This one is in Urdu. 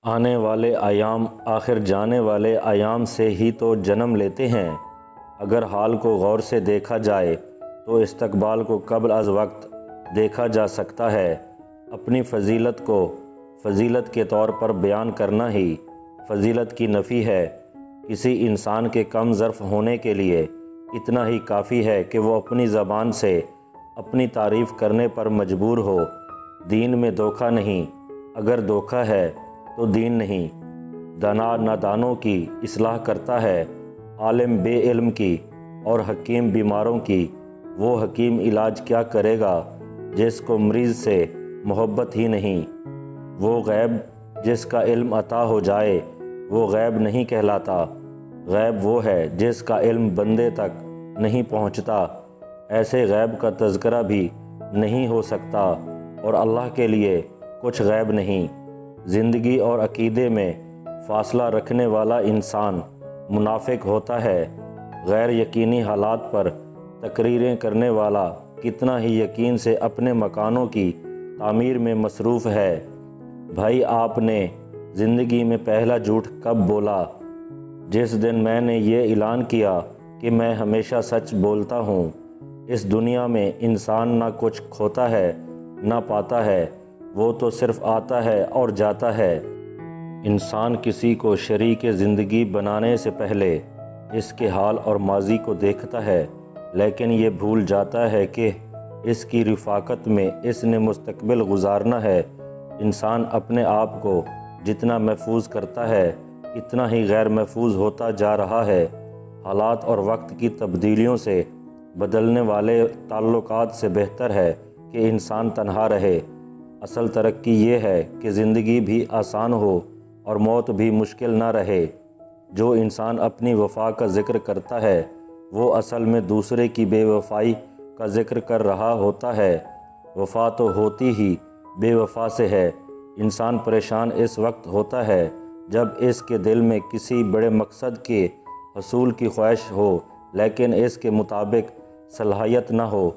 آنے والے ایام آخر جانے والے ایام سے ہی تو جنم لیتے ہیں۔ اگر حال کو غور سے دیکھا جائے تو استقبال کو قبل از وقت دیکھا جا سکتا ہے۔ اپنی فضیلت کو فضیلت کے طور پر بیان کرنا ہی فضیلت کی نفی ہے۔ کسی انسان کے کم ظرف ہونے کے لیے اتنا ہی کافی ہے کہ وہ اپنی زبان سے اپنی تعریف کرنے پر مجبور ہو۔ دین میں دھوکہ نہیں، اگر دھوکہ ہے تو دین نہیں۔ دانا نادانوں کی اصلاح کرتا ہے، عالم بے علم کی اور حکیم بیماروں کی۔ وہ حکیم علاج کیا کرے گا جس کو مریض سے محبت ہی نہیں۔ وہ غیب جس کا علم عطا ہو جائے وہ غیب نہیں کہلاتا۔ غیب وہ ہے جس کا علم بندے تک نہیں پہنچتا۔ ایسے غیب کا تذکرہ بھی نہیں ہو سکتا، اور اللہ کے لیے کچھ غیب نہیں۔ زندگی اور عقیدے میں فاصلہ رکھنے والا انسان منافق ہوتا ہے۔ غیر یقینی حالات پر تقریریں کرنے والا کتنا ہی یقین سے اپنے مکانوں کی تعمیر میں مصروف ہے۔ بھائی، آپ نے زندگی میں پہلا جھوٹ کب بولا؟ جس دن میں نے یہ اعلان کیا کہ میں ہمیشہ سچ بولتا ہوں۔ اس دنیا میں انسان نہ کچھ کھوتا ہے نہ پاتا ہے، وہ تو صرف آتا ہے اور جاتا ہے۔ انسان کسی کو شریک زندگی بنانے سے پہلے اس کے حال اور ماضی کو دیکھتا ہے، لیکن یہ بھول جاتا ہے کہ اس کی رفاقت میں اس نے مستقبل گزارنا ہے۔ انسان اپنے آپ کو جتنا محفوظ کرتا ہے اتنا ہی غیر محفوظ ہوتا جا رہا ہے۔ حالات اور وقت کی تبدیلیوں سے بدلنے والے تعلقات سے بہتر ہے کہ انسان تنہا رہے۔ اصل ترقی یہ ہے کہ زندگی بھی آسان ہو اور موت بھی مشکل نہ رہے۔ جو انسان اپنی وفا کا ذکر کرتا ہے وہ اصل میں دوسرے کی بے وفائی کا ذکر کر رہا ہوتا ہے۔ وفا تو ہوتی ہی بے وفا سے ہے۔ انسان پریشان اس وقت ہوتا ہے جب اس کے دل میں کسی بڑے مقصد کے حصول کی خواہش ہو، لیکن اس کے مطابق صلاحیت نہ ہو۔